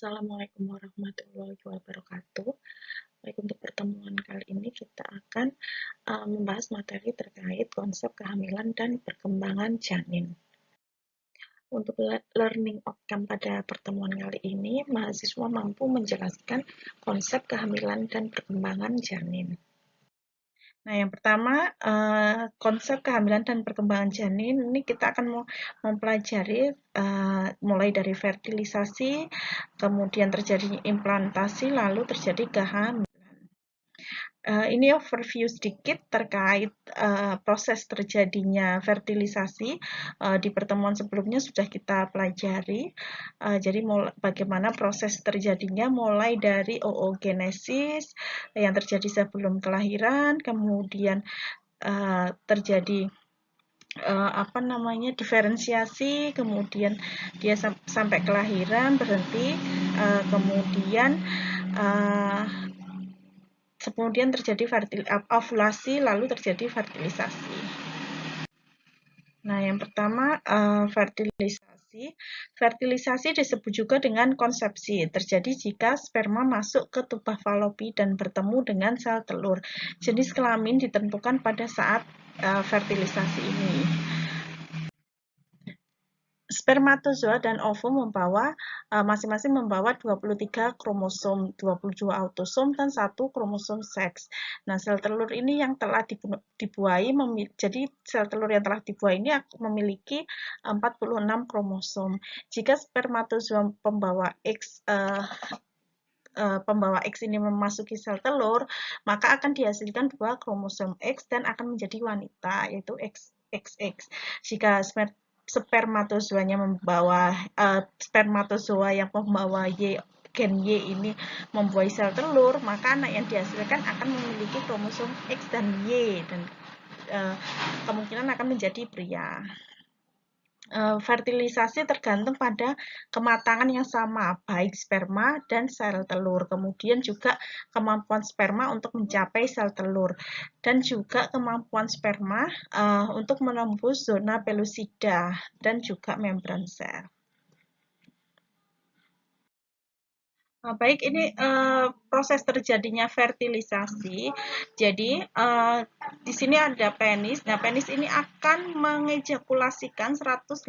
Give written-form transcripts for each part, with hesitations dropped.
Assalamualaikum warahmatullahi wabarakatuh. Baik, untuk pertemuan kali ini kita akan membahas materi terkait konsep kehamilan dan perkembangan janin. Untuk learning outcome pada pertemuan kali ini, mahasiswa mampu menjelaskan konsep kehamilan dan perkembangan janin. Nah, yang pertama, konsep kehamilan dan perkembangan janin ini kita akan mempelajari mulai dari fertilisasi, kemudian terjadi implantasi, lalu terjadi kehamilan. Ini overview sedikit terkait proses terjadinya fertilisasi. Di pertemuan sebelumnya sudah kita pelajari. Jadi bagaimana proses terjadinya mulai dari oogenesis yang terjadi sebelum kelahiran, kemudian terjadi diferensiasi, kemudian dia sampai kelahiran berhenti, kemudian terjadi ovulasi, lalu terjadi fertilisasi. Nah, yang pertama fertilisasi. Fertilisasi disebut juga dengan konsepsi. Terjadi jika sperma masuk ke tuba falopi dan bertemu dengan sel telur. Jenis kelamin ditentukan pada saat fertilisasi ini. Spermatozoa dan ovum masing-masing membawa 23 kromosom, 22 autosom, dan 1 kromosom seks. Nah, sel telur ini yang telah dibuai, jadi sel telur yang telah dibuai ini memiliki 46 kromosom. Jika spermatozoa pembawa X ini memasuki sel telur, maka akan dihasilkan 2 kromosom X dan akan menjadi wanita, yaitu XX. Jika spermatozoa yang membawa gen Y ini membuai sel telur, maka anak yang dihasilkan akan memiliki kromosom X dan Y dan kemungkinan akan menjadi pria. Fertilisasi tergantung pada kematangan yang sama, baik sperma dan sel telur. Kemudian juga kemampuan sperma untuk mencapai sel telur. Dan juga kemampuan sperma untuk menembus zona pellucida dan juga membran sel. Baik, ini proses terjadinya fertilisasi. Jadi, di sini ada penis. Nah, penis ini akan mengejakulasikan 180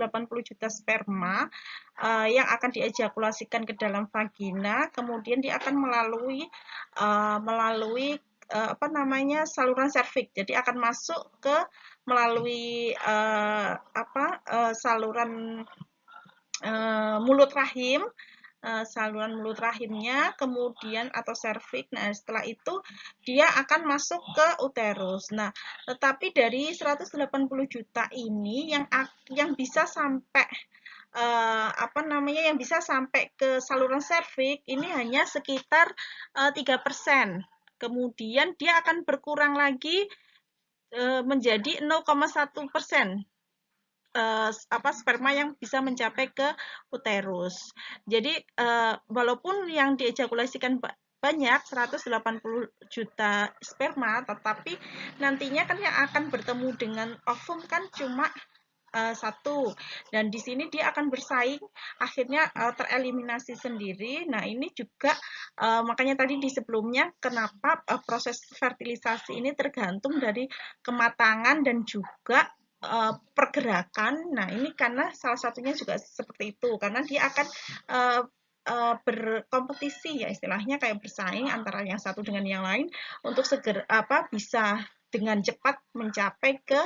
juta sperma yang akan diejakulasikan ke dalam vagina. Kemudian dia akan melalui saluran serviks. Jadi akan masuk melalui saluran mulut rahim. Saluran mulut rahimnya, kemudian atau serviks. Nah, setelah itu dia akan masuk ke uterus. Nah, tetapi dari 180 juta ini yang bisa sampai yang bisa sampai ke saluran serviks ini hanya sekitar 3%. Kemudian dia akan berkurang lagi menjadi 0,1%. Sperma yang bisa mencapai ke uterus. Jadi walaupun yang diejakulasikan banyak 180 juta sperma, tetapi nantinya kan yang akan bertemu dengan ovum kan cuma 1, dan di sini dia akan bersaing, akhirnya tereliminasi sendiri. Nah, ini juga makanya tadi di sebelumnya kenapa proses fertilisasi ini tergantung dari kematangan dan juga pergerakan. Nah, ini karena salah satunya juga seperti itu, karena dia akan berkompetisi, ya istilahnya kayak bersaing antara yang satu dengan yang lain untuk bisa dengan cepat mencapai ke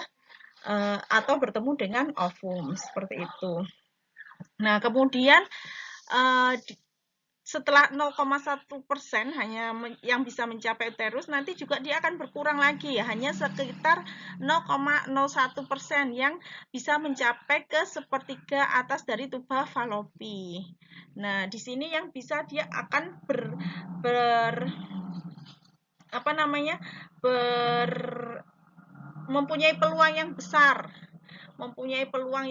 atau bertemu dengan ovum, seperti itu. Nah, kemudian setelah 0,1% hanya yang bisa mencapai uterus, nanti juga dia akan berkurang lagi, ya, hanya sekitar 0,01% yang bisa mencapai ke sepertiga atas dari tuba falopi. Nah, di sini yang bisa dia akan mempunyai peluang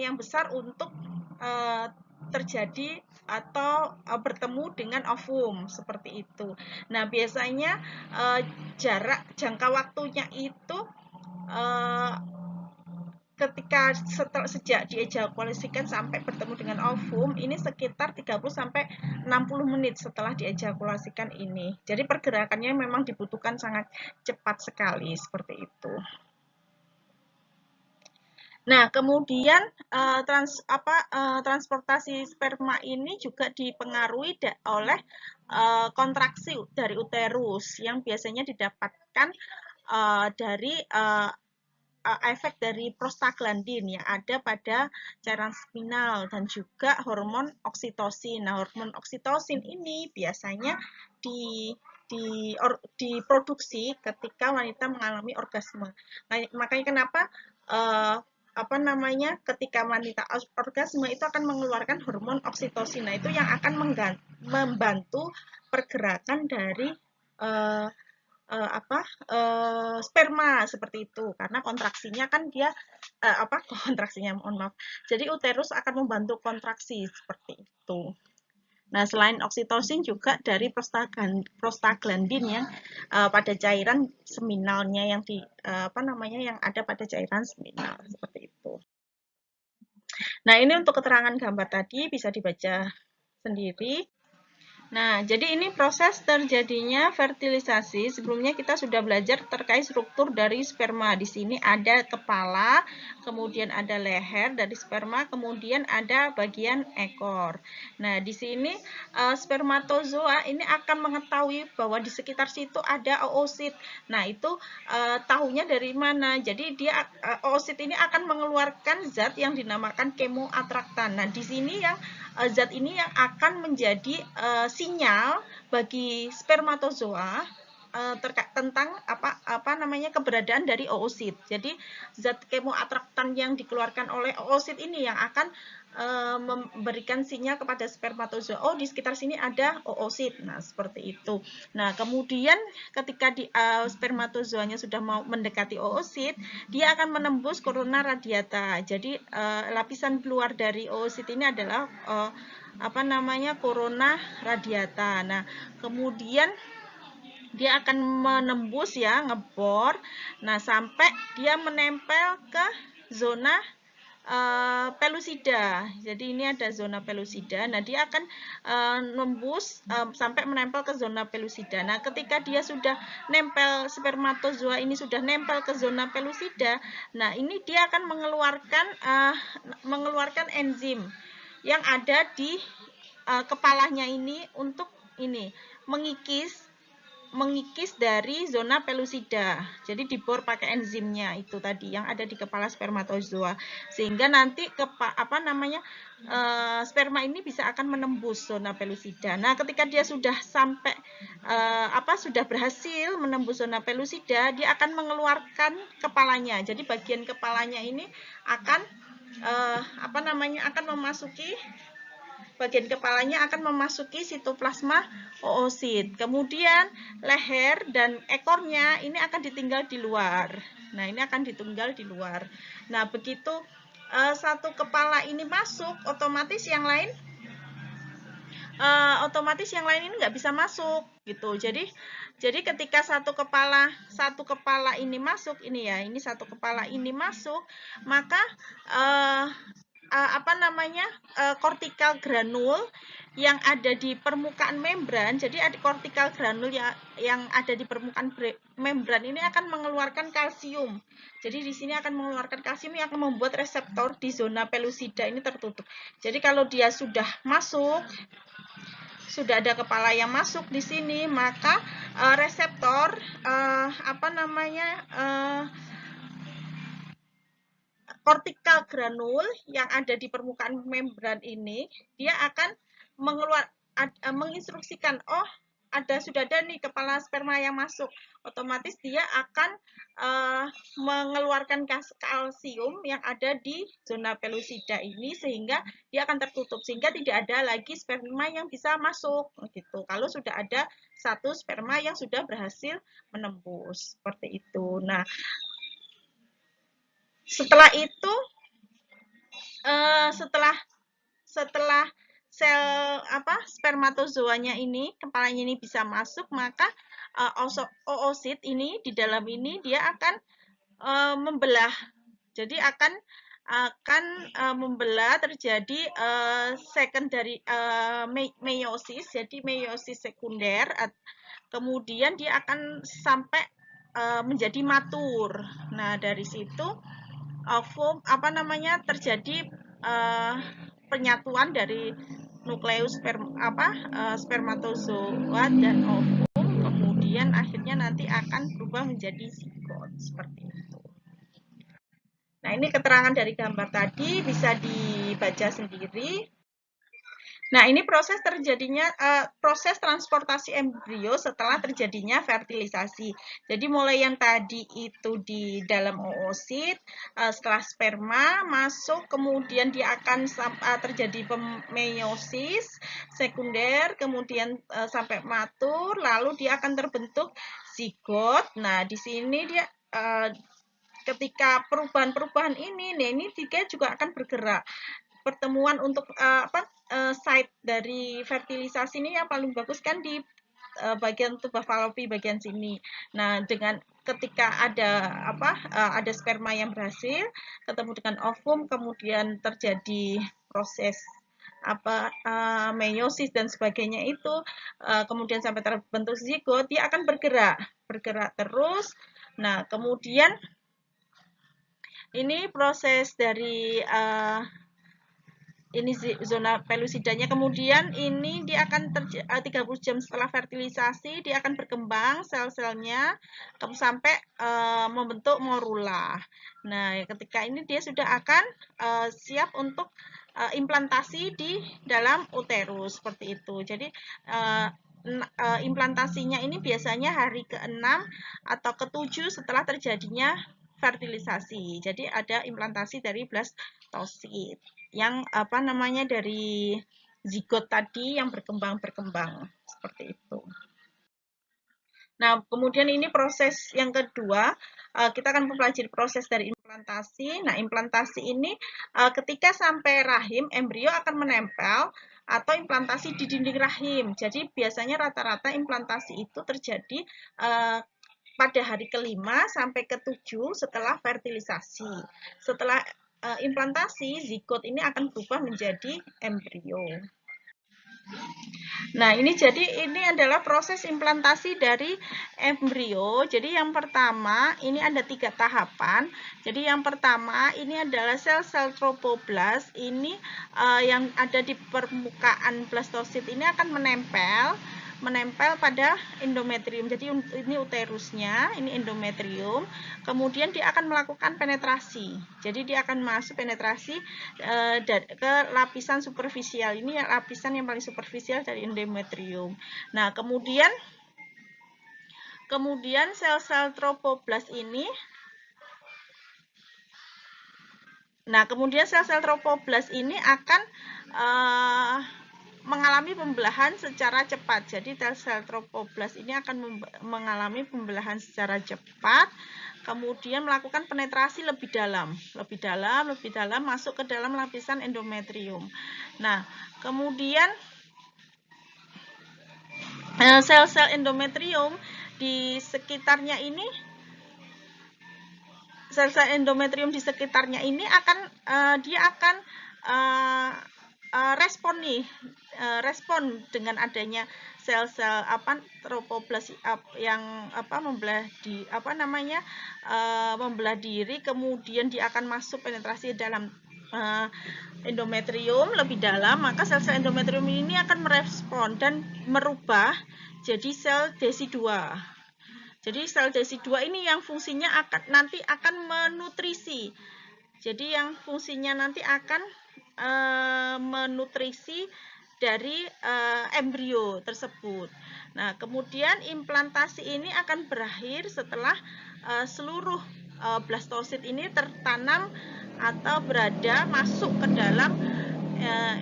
yang besar untuk terjadi atau bertemu dengan ovum, seperti itu. Nah, biasanya jangka waktunya itu sejak diejakulasikan sampai bertemu dengan ovum ini sekitar 30 sampai 60 menit setelah diejakulasikan ini. Jadi pergerakannya memang dibutuhkan sangat cepat sekali seperti itu. Nah, kemudian transportasi sperma ini juga dipengaruhi oleh kontraksi dari uterus yang biasanya didapatkan dari efek dari prostaglandin yang ada pada cairan seminal dan juga hormon oksitosin. Nah, hormon oksitosin ini biasanya diproduksi ketika wanita mengalami orgasme. Nah, makanya kenapa ketika wanita orgasme itu akan mengeluarkan hormon oksitosin. Nah, itu yang akan membantu pergerakan dari sperma seperti itu, karena kontraksinya kan dia kontraksinya, mohon maaf. Jadi uterus akan membantu kontraksi seperti itu. Nah, selain oksitosin juga dari prostaglandin yang pada cairan seminalnya yang yang ada pada cairan seminal seperti itu. Nah, ini untuk keterangan gambar tadi bisa dibaca sendiri. Nah, jadi ini proses terjadinya fertilisasi. Sebelumnya kita sudah belajar terkait struktur dari sperma. Di sini ada kepala, kemudian ada leher dari sperma, kemudian ada bagian ekor. Nah, di sini spermatozoa ini akan mengetahui bahwa di sekitar situ ada oosit. Nah, itu tahunya dari mana? Jadi dia oosit ini akan mengeluarkan zat yang dinamakan kemoatraktan. Nah, di sini yang zat ini yang akan menjadi sinyal bagi spermatozoa tentang keberadaan dari oosit. Jadi zat kemoatraktan yang dikeluarkan oleh oosit ini yang akan memberikan sinyal kepada spermatozoa, oh di sekitar sini ada oosit. Nah, seperti itu. Nah, kemudian ketika spermatozoanya sudah mau mendekati oosit, dia akan menembus corona radiata. Jadi lapisan luar dari oosit ini adalah corona radiata. Nah, kemudian dia akan menembus ya, ngebor. Nah, sampai dia menempel ke zona pelusida. Jadi ini ada zona pelusida. Nah, dia akan nembus sampai menempel ke zona pelusida. Nah, ketika dia sudah nempel, spermatozoa ini sudah nempel ke zona pelusida, nah ini dia akan mengeluarkan enzim yang ada di kepalanya ini untuk ini mengikis dari zona pelusida. Jadi dibor pakai enzimnya itu tadi yang ada di kepala spermatozoa, sehingga nanti sperma ini bisa akan menembus zona pelusida. Nah, ketika dia sudah sampai sudah berhasil menembus zona pelusida, dia akan mengeluarkan kepalanya. Jadi bagian kepalanya ini akan akan memasuki bagian kepalanya akan memasuki sitoplasma oosit. Kemudian leher dan ekornya ini akan ditinggal di luar. Nah, ini akan ditinggal di luar. Nah, begitu satu kepala ini masuk, otomatis yang lain ini nggak bisa masuk gitu. Jadi ketika satu kepala ini masuk, ini ya, ini satu kepala ini masuk, maka kortikal granul yang ada di permukaan membran. Jadi ada kortikal granul yang ada di permukaan membran ini akan mengeluarkan kalsium. Jadi di sini akan mengeluarkan kalsium yang akan membuat reseptor di zona pelusida ini tertutup. Jadi kalau dia sudah masuk, sudah ada kepala yang masuk di sini, maka reseptor kortikal granul yang ada di permukaan membran ini, dia akan menginstruksikan, oh sudah ada nih kepala sperma yang masuk. Otomatis dia akan mengeluarkan kalsium yang ada di zona pelusida ini, sehingga dia akan tertutup, sehingga tidak ada lagi sperma yang bisa masuk gitu. Kalau sudah ada satu sperma yang sudah berhasil menembus seperti itu. Nah, setelah itu setelah sel spermatozoanya ini, kepalanya ini bisa masuk, maka oosit ini di dalam ini dia akan membelah Jadi akan membelah, terjadi secondary meiosis, jadi meiosis sekunder. Kemudian dia akan sampai menjadi matur. Nah, dari situ ovum terjadi penyatuan dari nukleus spermatozoa dan ovum, kemudian akhirnya nanti akan berubah menjadi zigot seperti itu. Nah, ini keterangan dari gambar tadi bisa dibaca sendiri. Nah, ini proses transportasi embrio setelah terjadinya fertilisasi. Jadi mulai yang tadi itu di dalam oosit, setelah sperma masuk, kemudian dia akan terjadi meiosis sekunder, kemudian sampai matur, lalu dia akan terbentuk zigot. Nah, di sini dia ketika perubahan-perubahan ini dia juga akan bergerak. Pertemuan untuk site dari fertilisasi ini yang paling bagus kan di bagian tuba falopi bagian sini. Nah, dengan ketika ada sperma yang berhasil ketemu dengan ovum, kemudian terjadi proses meiosis dan sebagainya itu, kemudian sampai terbentuk zigot, dia akan bergerak terus. Nah, kemudian ini proses dari ini zona pelusidanya, kemudian ini dia akan 30 jam setelah fertilisasi dia akan berkembang sel-selnya sampai membentuk morula. Nah, ketika ini dia sudah akan siap untuk implantasi di dalam uterus seperti itu. Jadi implantasinya ini biasanya hari ke-6 atau ke-7 setelah terjadinya fertilisasi. Jadi ada implantasi dari blastosit yang dari zigot tadi yang berkembang seperti itu. Nah, kemudian ini proses yang kedua, kita akan mempelajari proses dari implantasi. Nah, implantasi ini ketika sampai rahim, embrio akan menempel atau implantasi di dinding rahim. Jadi biasanya rata-rata implantasi itu terjadi pada hari ke-5 sampai ke-7 setelah fertilisasi. Setelah implantasi, zigot ini akan berubah menjadi embrio. Nah, ini adalah proses implantasi dari embrio. Jadi yang pertama, ini ada 3 tahapan. Jadi yang pertama, ini adalah sel-sel tropoblast. Ini yang ada di permukaan blastosit ini akan menempel pada endometrium. Jadi ini uterusnya, ini endometrium. Kemudian dia akan melakukan penetrasi. Jadi dia akan masuk penetrasi ke lapisan superficial. Ini lapisan yang paling superficial dari endometrium. Nah, kemudian sel-sel tropoblast ini akan mengalami pembelahan secara cepat. Jadi sel tropoblast ini akan mengalami pembelahan secara cepat, kemudian melakukan penetrasi lebih dalam masuk ke dalam lapisan endometrium. Nah, kemudian sel-sel endometrium di sekitarnya ini dia akan respon dengan adanya sel-sel tropoblast yang membelah diri, kemudian dia akan masuk penetrasi dalam endometrium lebih dalam, maka sel-sel endometrium ini akan merespon dan merubah jadi sel desi-2. Jadi sel desi-2 ini yang fungsinya nanti akan menutrisi. Jadi yang fungsinya nanti akan menutrisi dari embrio tersebut. Nah, kemudian implantasi ini akan berakhir setelah seluruh blastosit ini tertanam atau masuk ke dalam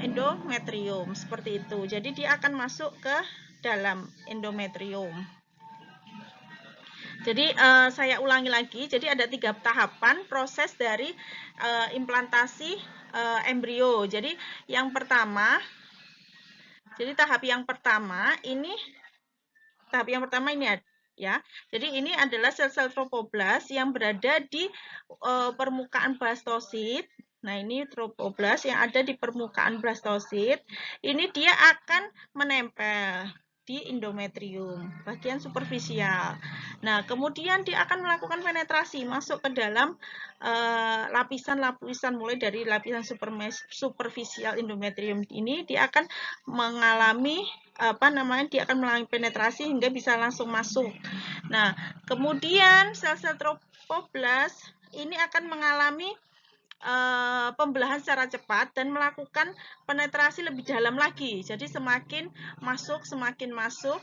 endometrium seperti itu. Jadi dia akan masuk ke dalam endometrium. Jadi saya ulangi lagi. Jadi ada 3 tahapan proses dari implantasi embrio. Jadi yang pertama, tahap yang pertama ini ya. Jadi ini adalah sel-sel trofoblast yang berada di permukaan blastosit. Nah, ini trofoblast yang ada di permukaan blastosit. Ini dia akan menempel di endometrium, bagian superficial. Nah, kemudian dia akan melakukan penetrasi masuk ke dalam lapisan-lapisan, mulai dari lapisan superficial endometrium ini, dia akan mengalami dia akan mengalami penetrasi hingga bisa langsung masuk. Nah, kemudian sel-sel trofoblast ini akan mengalami pembelahan secara cepat dan melakukan penetrasi lebih dalam lagi. Jadi semakin masuk, semakin masuk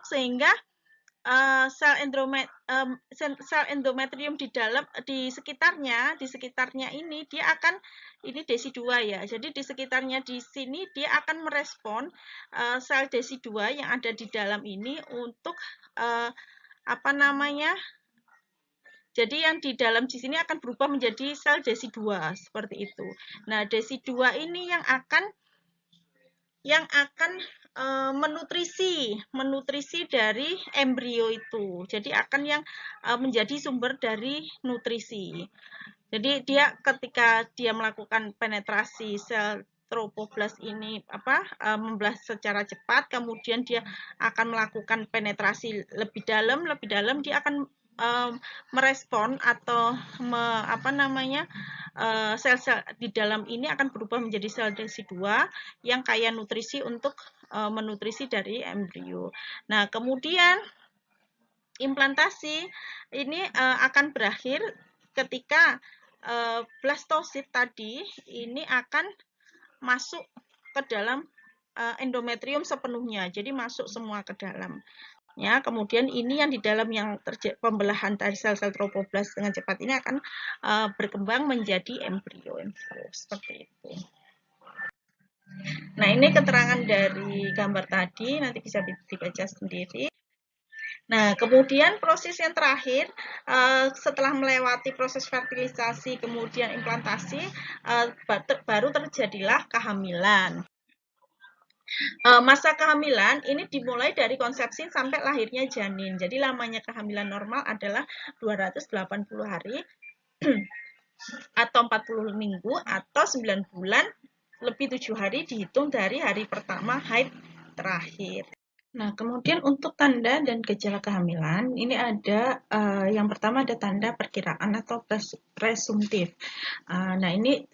sehingga sel endometrium di sekitarnya ini dia akan, ini desi 2 ya. Jadi di sekitarnya di sini dia akan merespon sel desi 2 yang ada di dalam ini untuk jadi yang di dalam di sini akan berubah menjadi sel desi 2 seperti itu. Nah, desi 2 ini yang akan menutrisi dari embrio itu. Jadi akan yang menjadi sumber dari nutrisi. Jadi dia ketika dia melakukan penetrasi sel trofoblast ini membelah secara cepat, kemudian dia akan melakukan penetrasi lebih dalam, dia akan merespon atau sel-sel di dalam ini akan berubah menjadi sel desi 2 yang kaya nutrisi untuk menutrisi dari embrio. Nah, kemudian implantasi ini akan berakhir ketika blastosit tadi ini akan masuk ke dalam endometrium sepenuhnya, jadi masuk semua ke dalam. Ya, kemudian ini yang di dalam yang terjadi pembelahan dari sel-sel trofoblast dengan cepat ini akan berkembang menjadi embrio seperti itu. Nah, ini keterangan dari gambar tadi, nanti bisa dibaca sendiri. Nah, kemudian proses yang terakhir, setelah melewati proses fertilisasi, kemudian implantasi, baru terjadilah kehamilan. Masa kehamilan ini dimulai dari konsepsi sampai lahirnya janin. Jadi lamanya kehamilan normal adalah 280 hari atau 40 minggu atau 9 bulan lebih 7 hari dihitung dari hari pertama haid terakhir. Nah, kemudian untuk tanda dan gejala kehamilan, ini ada yang pertama ada tanda perkiraan atau presumtif. Nah, ini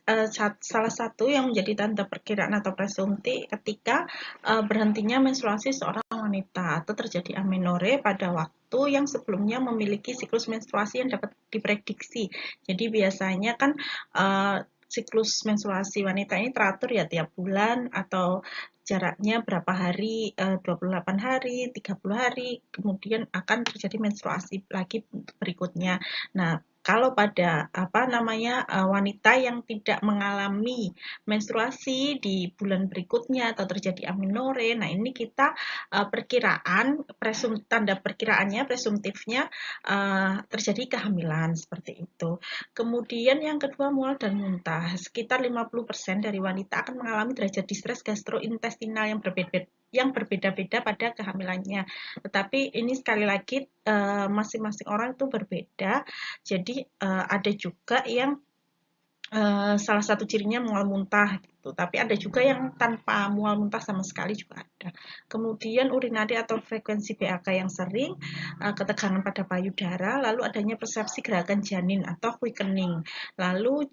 salah satu yang menjadi tanda perkiraan atau presumtif ketika berhentinya menstruasi seorang wanita atau terjadi amenore pada waktu yang sebelumnya memiliki siklus menstruasi yang dapat diprediksi. Jadi biasanya kan siklus menstruasi wanita ini teratur ya tiap bulan atau jaraknya berapa hari, 28 hari, 30 hari, kemudian akan terjadi menstruasi lagi berikutnya. Nah, kalau pada wanita yang tidak mengalami menstruasi di bulan berikutnya atau terjadi amenore, nah ini kita tanda perkiraannya, presumtifnya terjadi kehamilan seperti itu. Kemudian yang kedua mual dan muntah. Sekitar 50% dari wanita akan mengalami derajat distres gastrointestinal yang berbeda-beda pada kehamilannya. Tetapi ini sekali lagi masing-masing orang itu berbeda. Jadi ada juga yang salah satu cirinya mual muntah gitu. Tapi ada juga yang tanpa mual muntah sama sekali juga ada. Kemudian urinari atau frekuensi BAK yang sering, ketegangan pada payudara, lalu adanya persepsi gerakan janin atau quickening. Lalu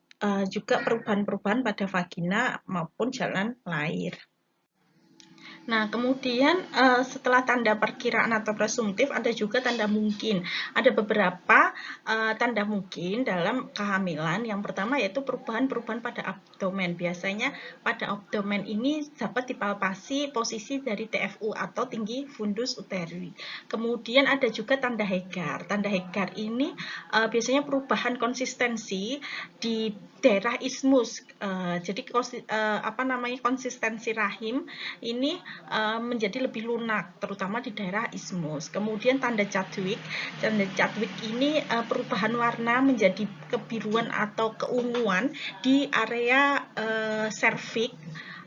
juga perubahan-perubahan pada vagina maupun jalan lahir. Nah, kemudian setelah tanda perkiraan atau presumtif, ada juga tanda mungkin. Ada beberapa tanda mungkin dalam kehamilan. Yang pertama yaitu perubahan-perubahan pada abdomen. Biasanya pada abdomen ini dapat dipalpasi posisi dari TFU atau tinggi fundus uteri. Kemudian ada juga tanda Hegar. Tanda Hegar ini biasanya perubahan konsistensi di daerah ismus. Jadi konsistensi rahim ini menjadi lebih lunak, terutama di daerah ismus. Kemudian tanda Chadwick ini perubahan warna menjadi kebiruan atau keunguan di area serviks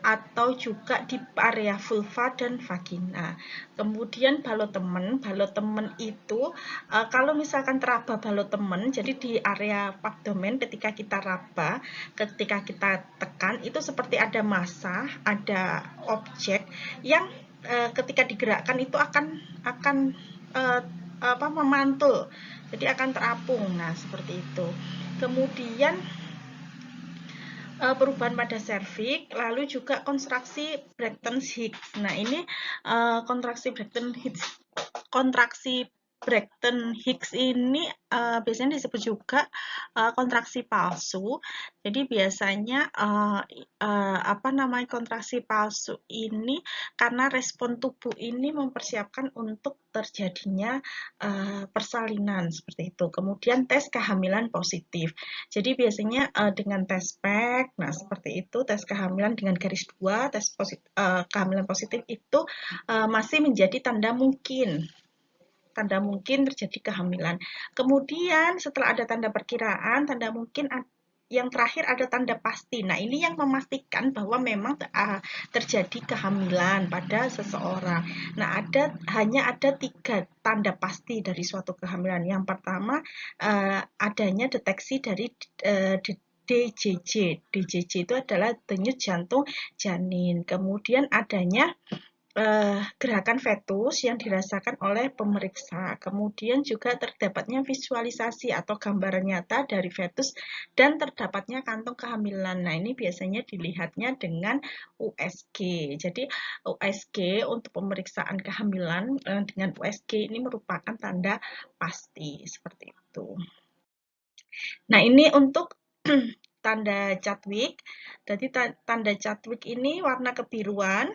atau juga di area vulva dan vagina. Kemudian balotemen itu kalau misalkan teraba balotemen, jadi di area abdomen ketika kita raba, ketika kita tekan itu seperti ada massa, ada objek yang ketika digerakkan itu akan memantul, jadi akan terapung. Nah, seperti itu. Kemudian perubahan pada serviks, lalu juga kontraksi Braxton Hicks. Nah, ini kontraksi Braxton Hicks ini biasanya disebut juga kontraksi palsu. Jadi biasanya kontraksi palsu ini karena respon tubuh ini mempersiapkan untuk terjadinya persalinan seperti itu. Kemudian tes kehamilan positif. Jadi biasanya dengan tes PEG, nah seperti itu, tes kehamilan dengan garis 2, tes kehamilan positif itu masih menjadi tanda mungkin terjadi kehamilan. Kemudian setelah ada tanda perkiraan, tanda mungkin, yang terakhir ada tanda pasti. Nah, ini yang memastikan bahwa memang terjadi kehamilan pada seseorang. Nah, hanya ada 3 tanda pasti dari suatu kehamilan. Yang pertama, adanya deteksi dari DJJ. DJJ itu adalah denyut jantung janin. Kemudian adanya gerakan fetus yang dirasakan oleh pemeriksa. Kemudian juga terdapatnya visualisasi atau gambaran nyata dari fetus dan terdapatnya kantong kehamilan. Nah, ini biasanya dilihatnya dengan USG. Jadi, USG untuk pemeriksaan kehamilan dengan USG ini merupakan tanda pasti seperti itu. Nah, ini untuk tanda Chadwick. Jadi tanda Chadwick ini warna kebiruan.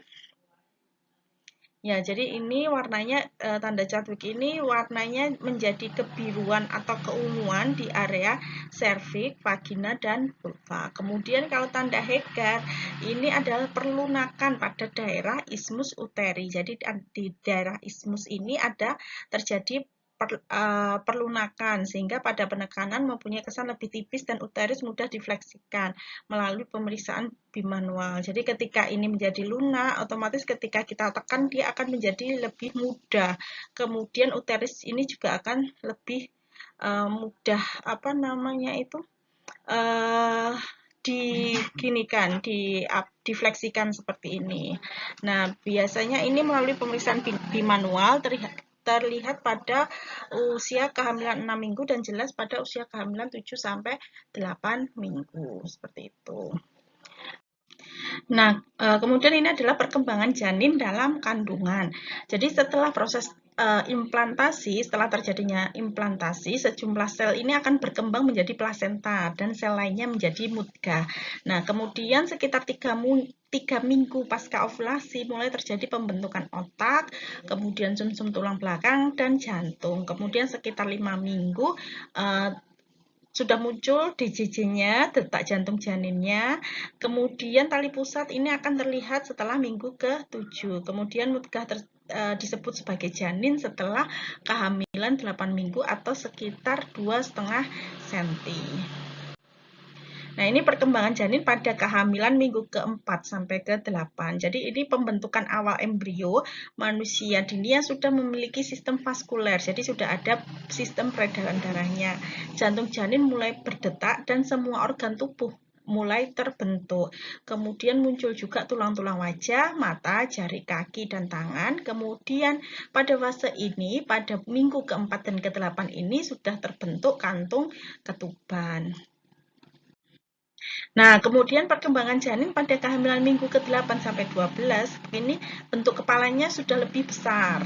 Ya, jadi ini warnanya, tanda Chadwick ini warnanya menjadi kebiruan atau keunguan di area serviks, vagina, dan vulva. Kemudian kalau tanda Hegar, ini adalah perlunakan pada daerah ismus uteri. Jadi di daerah ismus ini ada terjadi perlunakan, sehingga pada penekanan mempunyai kesan lebih tipis dan uterus mudah difleksikan melalui pemeriksaan bimanual. Jadi ketika ini menjadi lunak, otomatis ketika kita tekan dia akan menjadi lebih mudah. Kemudian uterus ini juga akan lebih mudah difleksikan seperti ini. Nah, biasanya ini melalui pemeriksaan bimanual terlihat pada usia kehamilan 6 minggu dan jelas pada usia kehamilan 7 sampai 8 minggu seperti itu. Nah, kemudian ini adalah perkembangan janin dalam kandungan. Jadi setelah proses implantasi, setelah terjadinya implantasi, sejumlah sel ini akan berkembang menjadi plasenta dan sel lainnya menjadi mudga. Nah, kemudian sekitar 3 minggu pasca ovulasi mulai terjadi pembentukan otak, kemudian sumsum tulang belakang dan jantung. Kemudian sekitar 5 minggu sudah muncul DJJ-nya, detak jantung janinnya. Kemudian tali pusat ini akan terlihat setelah minggu ke-7. Kemudian mudgah disebut sebagai janin setelah kehamilan 8 minggu atau sekitar 2,5 cm. Nah, ini perkembangan janin pada kehamilan minggu ke-4 sampai ke-8. Jadi, ini pembentukan awal embrio manusia dini yang sudah memiliki sistem vaskuler. Jadi, sudah ada sistem peredaran darahnya. Jantung janin mulai berdetak dan semua organ tubuh mulai terbentuk. Kemudian muncul juga tulang-tulang wajah, mata, jari kaki, dan tangan. Kemudian pada fase ini, pada minggu ke-4 dan ke-8 ini sudah terbentuk kantung ketuban. Nah, kemudian perkembangan janin pada kehamilan minggu ke-8 sampai 12, ini bentuk kepalanya sudah lebih besar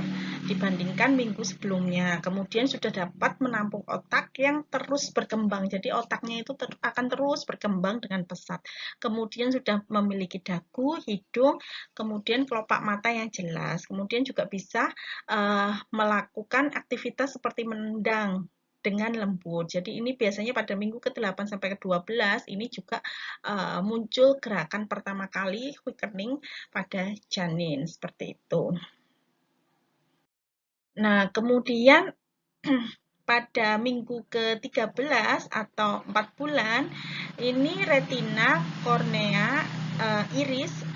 dibandingkan minggu sebelumnya. Kemudian sudah dapat menampung otak yang terus berkembang. Jadi otaknya itu akan terus berkembang dengan pesat. Kemudian sudah memiliki dagu, hidung, kemudian kelopak mata yang jelas. Kemudian juga bisa melakukan aktivitas seperti menendang dengan lembut. Jadi ini biasanya pada minggu ke-8 sampai ke-12 ini juga muncul gerakan pertama kali quickening pada janin seperti itu. Nah, kemudian pada minggu ke-13 atau 4 bulan ini retina, kornea, iris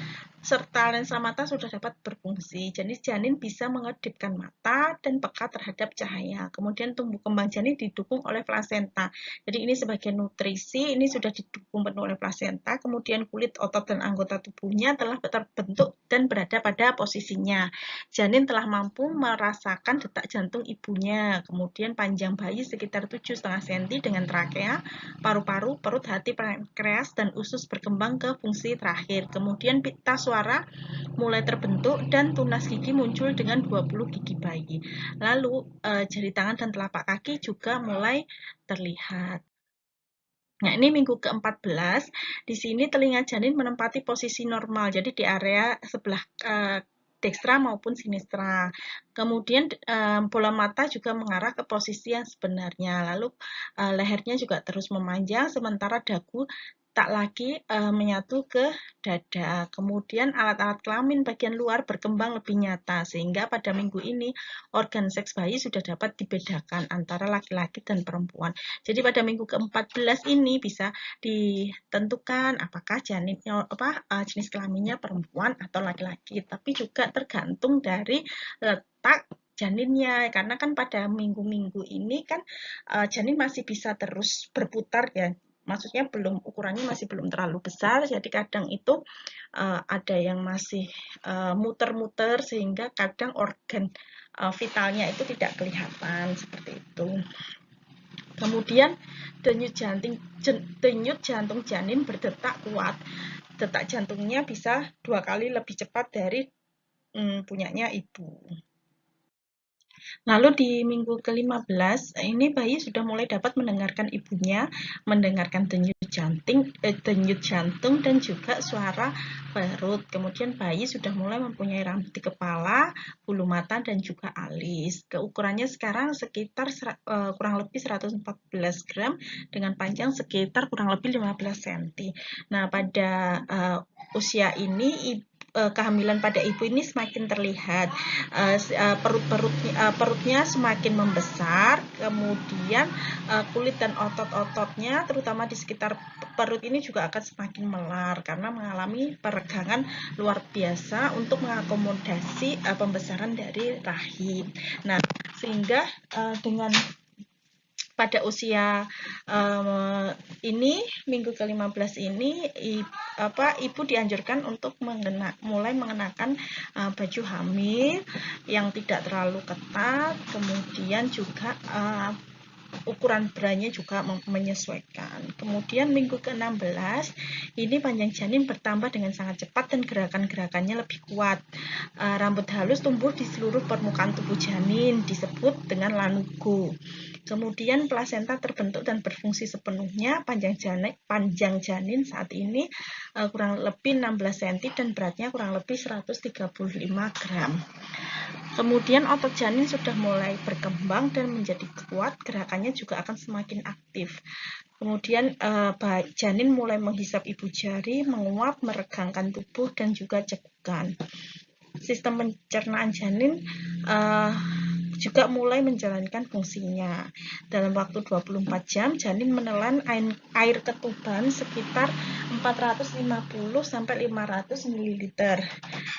serta lensa mata sudah dapat berfungsi. Jadi janin bisa mengedipkan mata dan peka terhadap cahaya. Kemudian tumbuh kembang janin didukung oleh plasenta. Jadi ini sebagai nutrisi, ini sudah didukung penuh oleh plasenta. Kemudian kulit, otot, dan anggota tubuhnya telah terbentuk dan berada pada posisinya. Janin telah mampu merasakan detak jantung ibunya. Kemudian panjang bayi sekitar 7,5 cm dengan trakea, paru-paru, perut, hati, pankreas, dan usus berkembang ke fungsi terakhir. Kemudian pita suara mulai terbentuk dan tunas gigi muncul dengan 20 gigi bayi. Lalu jari tangan dan telapak kaki juga mulai terlihat. Nah, ini minggu ke-14. Di sini telinga janin menempati posisi normal, jadi di area sebelah dekstra maupun sinistra. Kemudian bola mata juga mengarah ke posisi yang sebenarnya. Lalu lehernya juga terus memanjang, sementara dagu tak lagi menyatu ke dada. Kemudian alat-alat kelamin bagian luar berkembang lebih nyata, sehingga pada minggu ini organ seks bayi sudah dapat dibedakan antara laki-laki dan perempuan. Jadi pada minggu ke-14 ini bisa ditentukan apakah janinnya jenis kelaminnya perempuan atau laki-laki, tapi juga tergantung dari letak janinnya, karena kan pada minggu-minggu ini kan janin masih bisa terus berputar ya. Maksudnya ukurannya masih belum terlalu besar, jadi kadang itu ada yang masih muter-muter sehingga kadang organ vitalnya itu tidak kelihatan seperti itu. Kemudian denyut jantung janin berdetak kuat. Detak jantungnya bisa 2 kali lebih cepat dari punyanya ibu. Lalu di minggu ke-15, ini bayi sudah mulai dapat mendengarkan ibunya, mendengarkan denyut jantung dan juga suara perut. Kemudian bayi sudah mulai mempunyai rambut di kepala, bulu mata, dan juga alis. Keukurannya sekarang sekitar kurang lebih 114 gram dengan panjang sekitar kurang lebih 15 cm. Nah, pada usia ini kehamilan pada ibu ini semakin terlihat, perutnya semakin membesar, kemudian kulit dan otot-ototnya terutama di sekitar perut ini juga akan semakin melar karena mengalami peregangan luar biasa untuk mengakomodasi pembesaran dari rahim. Nah, sehingga dengan pada usia ini minggu ke-15 ini ibu dianjurkan untuk mulai mengenakan baju hamil yang tidak terlalu ketat, kemudian juga ukuran branya juga menyesuaikan. Kemudian minggu ke-16 ini panjang janin bertambah dengan sangat cepat dan gerakan-gerakannya lebih kuat. Rambut halus tumbuh di seluruh permukaan tubuh janin, disebut dengan lanugo. Kemudian plasenta terbentuk dan berfungsi sepenuhnya. Panjang janin saat ini kurang lebih 16 cm dan beratnya kurang lebih 135 gram. Kemudian otot janin sudah mulai berkembang dan menjadi kuat, gerakannya juga akan semakin aktif. Kemudian janin mulai menghisap ibu jari, menguap, meregangkan tubuh, dan juga cekukan. Sistem pencernaan janin juga mulai menjalankan fungsinya. Dalam waktu 24 jam, janin menelan air ketuban sekitar 450 sampai 500 ml.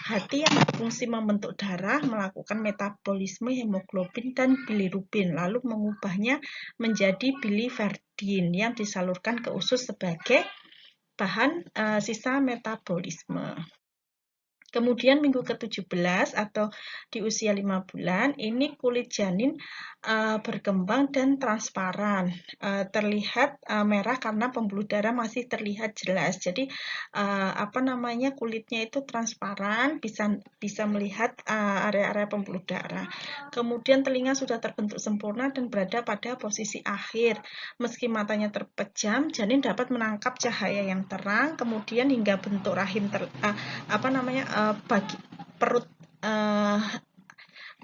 Hati yang berfungsi membentuk darah melakukan metabolisme hemoglobin dan bilirubin, lalu mengubahnya menjadi biliverdin yang disalurkan ke usus sebagai bahan sisa metabolisme. Kemudian minggu ke-17 atau di usia 5 bulan, ini kulit janin berkembang dan transparan. Terlihat merah karena pembuluh darah masih terlihat jelas. Jadi kulitnya itu transparan, bisa melihat area-area pembuluh darah. Kemudian telinga sudah terbentuk sempurna dan berada pada posisi akhir. Meski matanya terpejam, janin dapat menangkap cahaya yang terang, kemudian hingga bentuk rahim perut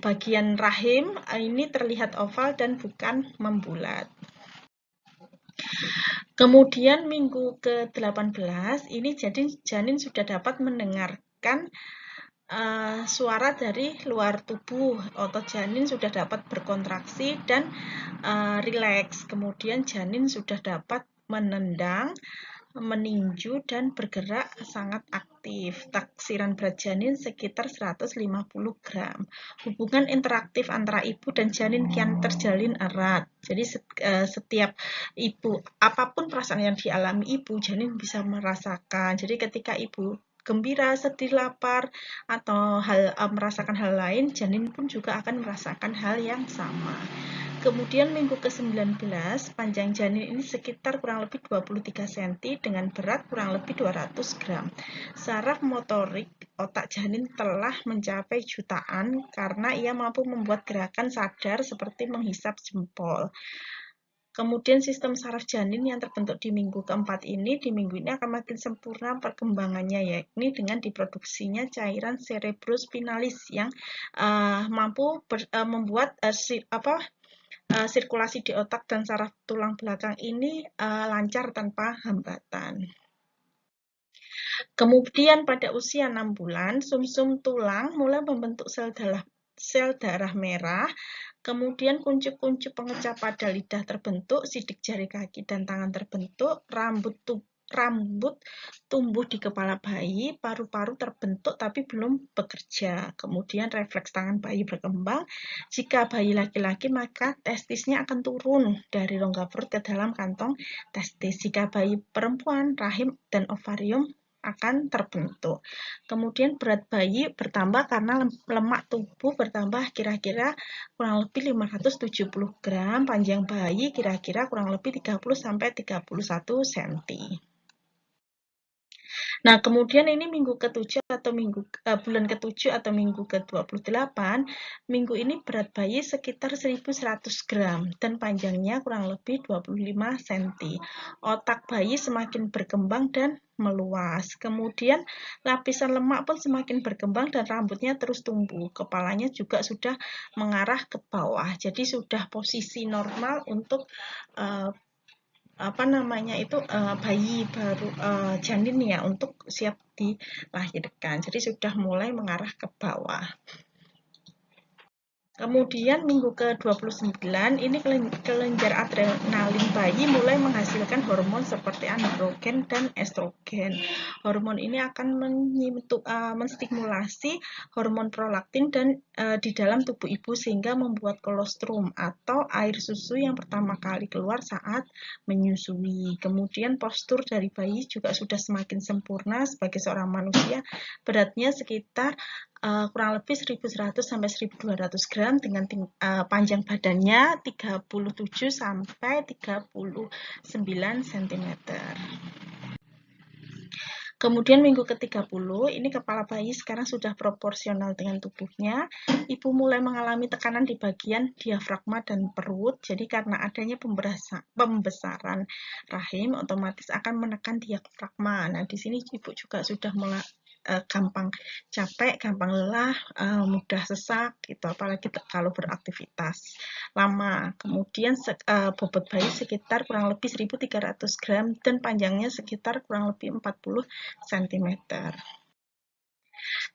bagian rahim ini terlihat oval dan bukan membulat. Kemudian minggu ke-18 ini janin sudah dapat mendengarkan suara dari luar tubuh. Otot janin sudah dapat berkontraksi dan rileks. Kemudian janin sudah dapat menendang meninju dan bergerak sangat aktif. Taksiran berat janin sekitar 150 gram. Hubungan interaktif antara ibu dan janin kian terjalin erat. Jadi setiap ibu, apapun perasaan yang dialami ibu, janin bisa merasakan. Jadi ketika ibu gembira, sedih, lapar, atau merasakan hal lain, janin pun juga akan merasakan hal yang sama. Kemudian minggu ke-19, panjang janin ini sekitar kurang lebih 23 cm dengan berat kurang lebih 200 gram. Saraf motorik otak janin telah mencapai jutaan karena ia mampu membuat gerakan sadar seperti menghisap jempol. Kemudian sistem saraf janin yang terbentuk di minggu keempat ini, di minggu ini akan makin sempurna perkembangannya, yakni dengan diproduksinya cairan cerebrospinalis yang mampu membuat sirkulasi di otak dan saraf tulang belakang ini lancar tanpa hambatan. Kemudian pada usia 6 bulan, sumsum tulang mulai membentuk sel darah merah, kemudian kuncup-kuncup pengecah pada lidah terbentuk, sidik jari kaki dan tangan terbentuk, rambut tumbuh di kepala bayi, paru-paru terbentuk tapi belum bekerja. Kemudian refleks tangan bayi berkembang. Jika bayi laki-laki, maka testisnya akan turun dari rongga perut ke dalam kantong testis. Jika bayi perempuan, rahim dan ovarium akan terbentuk. Kemudian berat bayi bertambah karena lemak tubuh bertambah kira-kira kurang lebih 570 gram, panjang bayi kira-kira kurang lebih 30-31 cm. Nah, kemudian ini minggu ke-7 atau bulan ke-7 atau minggu ke-28, minggu ini berat bayi sekitar 1.100 gram dan panjangnya kurang lebih 25 cm. Otak bayi semakin berkembang dan meluas. Kemudian lapisan lemak pun semakin berkembang dan rambutnya terus tumbuh. Kepalanya juga sudah mengarah ke bawah. Jadi sudah posisi normal untuk bayi baru janin ya untuk siap dilahirkan. Jadi sudah mulai mengarah ke bawah. Kemudian minggu ke-29 ini kelenjar adrenalin bayi mulai menghasilkan hormon seperti androgen dan estrogen. Hormon ini akan menstimulasi hormon prolaktin dan di dalam tubuh ibu sehingga membuat kolostrum atau air susu yang pertama kali keluar saat menyusui. Kemudian postur dari bayi juga sudah semakin sempurna sebagai seorang manusia. Beratnya sekitar kurang lebih 1.100 sampai 1.200 gram dengan panjang badannya 37 sampai 39 cm. Kemudian minggu ke-30, ini kepala bayi sekarang sudah proporsional dengan tubuhnya. Ibu mulai mengalami tekanan di bagian diafragma dan perut. Jadi karena adanya pembesaran rahim, otomatis akan menekan diafragma. Nah, di sini ibu juga sudah mulai gampang capek, gampang lelah, mudah sesak, gitu. Apalagi kalau beraktivitas lama. Kemudian bobot bayi sekitar kurang lebih 1.300 gram dan panjangnya sekitar kurang lebih 40 cm.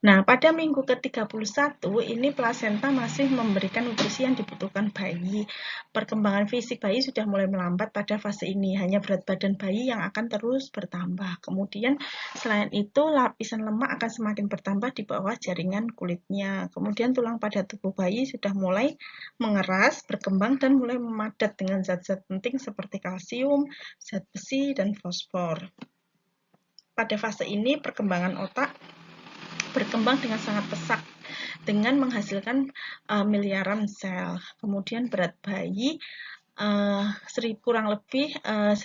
Nah, pada minggu ke-31 ini plasenta masih memberikan nutrisi yang dibutuhkan bayi. Perkembangan fisik bayi sudah mulai melambat pada fase ini, hanya berat badan bayi yang akan terus bertambah. Kemudian selain itu lapisan lemak akan semakin bertambah di bawah jaringan kulitnya. Kemudian tulang pada tubuh bayi sudah mulai mengeras, berkembang dan mulai memadat dengan zat-zat penting seperti kalsium, zat besi dan fosfor. Pada fase ini perkembangan otak berkembang dengan sangat pesat dengan menghasilkan miliaran sel. Kemudian berat bayi kurang lebih 1.550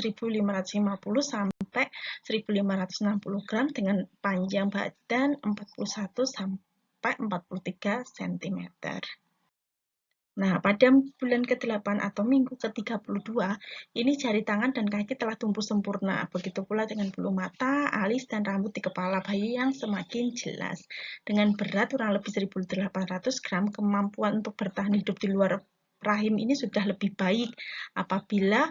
sampai 1.560 gram dengan panjang badan 41 sampai 43 cm. Nah, pada bulan ke-8 atau minggu ke-32, ini jari tangan dan kaki telah tumbuh sempurna. Begitu pula dengan bulu mata, alis, dan rambut di kepala bayi yang semakin jelas. Dengan berat kurang lebih 1.800 gram, kemampuan untuk bertahan hidup di luar rahim ini sudah lebih baik apabila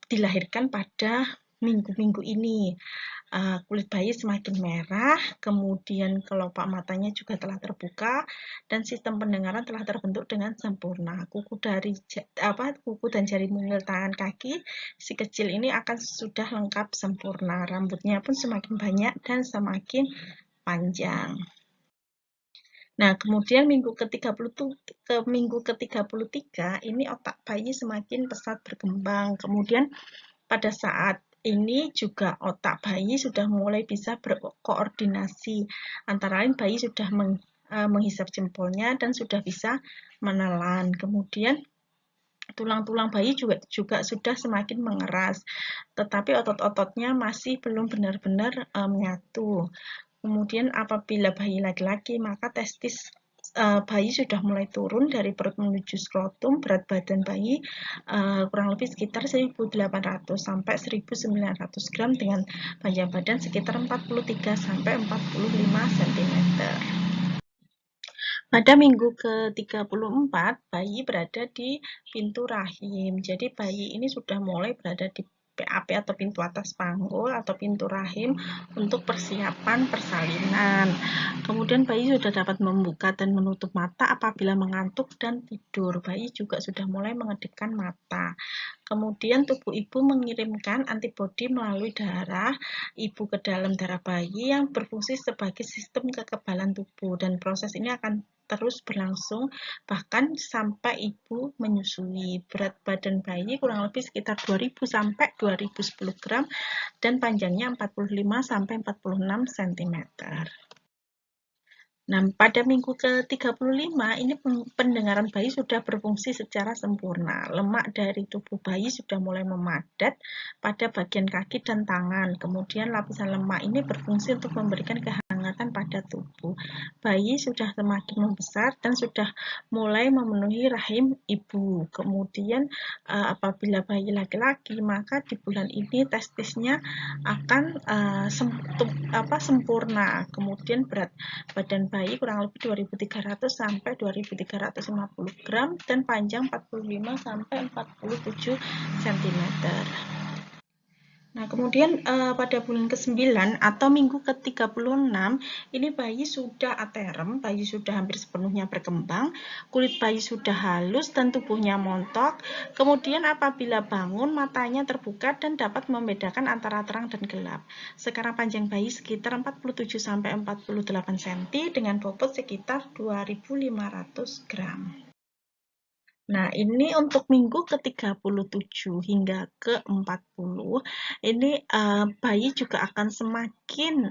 dilahirkan pada minggu-minggu ini. kulit bayi semakin merah, kemudian kelopak matanya juga telah terbuka, dan sistem pendengaran telah terbentuk dengan sempurna. Kuku dan jari mungil tangan kaki si kecil ini akan sudah lengkap sempurna. Rambutnya pun semakin banyak dan semakin panjang. Nah, kemudian minggu ke-33 ini otak bayi semakin pesat berkembang. Kemudian pada saat ini juga otak bayi sudah mulai bisa berkoordinasi. Antara lain bayi sudah menghisap jempolnya dan sudah bisa menelan. Kemudian tulang-tulang bayi juga sudah semakin mengeras, tetapi otot-ototnya masih belum benar-benar menyatu. Kemudian apabila bayi laki-laki, maka testis bayi sudah mulai turun dari perut menuju skrotum. Berat badan bayi kurang lebih sekitar 1.800 sampai 1.900 gram dengan panjang badan sekitar 43 sampai 45 cm. Pada minggu ke-34, bayi berada di pintu rahim. Jadi bayi ini sudah mulai berada di PAP atau pintu atas panggul atau pintu rahim untuk persiapan persalinan. Kemudian bayi sudah dapat membuka dan menutup mata apabila mengantuk dan tidur. Bayi juga sudah mulai mengedipkan mata. Kemudian tubuh ibu mengirimkan antibodi melalui darah ibu ke dalam darah bayi yang berfungsi sebagai sistem kekebalan tubuh, dan proses ini akan terus berlangsung bahkan sampai ibu menyusui. Berat badan bayi kurang lebih sekitar 2.000 sampai 2.010 gram dan panjangnya 45 sampai 46 cm. Nah, pada minggu ke-35 ini pendengaran bayi sudah berfungsi secara sempurna. Lemak dari tubuh bayi sudah mulai memadat pada bagian kaki dan tangan. Kemudian lapisan lemak ini berfungsi untuk memberikan kehangatan pada tubuh. Bayi sudah semakin membesar dan sudah mulai memenuhi rahim ibu. Kemudian apabila bayi laki-laki, maka di bulan ini testisnya akan sempurna. Kemudian berat badan bayi kurang lebih 2.300 sampai 2.350 gram dan panjang 45 sampai 47 cm. Nah, kemudian pada bulan ke-9 atau minggu ke-36, ini bayi sudah aterem, bayi sudah hampir sepenuhnya berkembang, kulit bayi sudah halus dan tubuhnya montok. Kemudian apabila bangun, matanya terbuka dan dapat membedakan antara terang dan gelap. Sekarang panjang bayi sekitar 47 sampai 48 cm dengan bobot sekitar 2.500 gram. Nah, ini untuk minggu ke-37 hingga ke-40, ini bayi juga akan semakin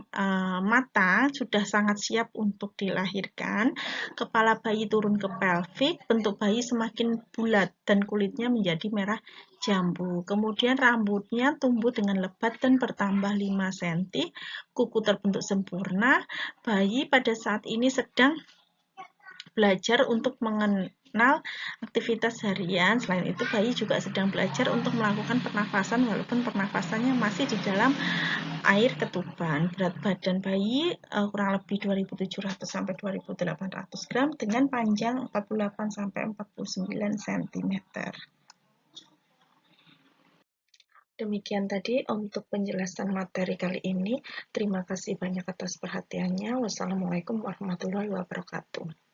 matang, sudah sangat siap untuk dilahirkan. Kepala bayi turun ke pelvik, bentuk bayi semakin bulat dan kulitnya menjadi merah jambu. Kemudian rambutnya tumbuh dengan lebat dan bertambah 5 cm, kuku terbentuk sempurna. Bayi pada saat ini sedang belajar untuk mengenal aktivitas harian. Selain itu, bayi juga sedang belajar untuk melakukan pernafasan walaupun pernafasannya masih di dalam air ketuban. Berat badan bayi kurang lebih 2.700 sampai 2.800 gram dengan panjang 48 sampai 49 cm. Demikian tadi untuk penjelasan materi kali ini. Terima kasih banyak atas perhatiannya. Wassalamualaikum warahmatullahi wabarakatuh.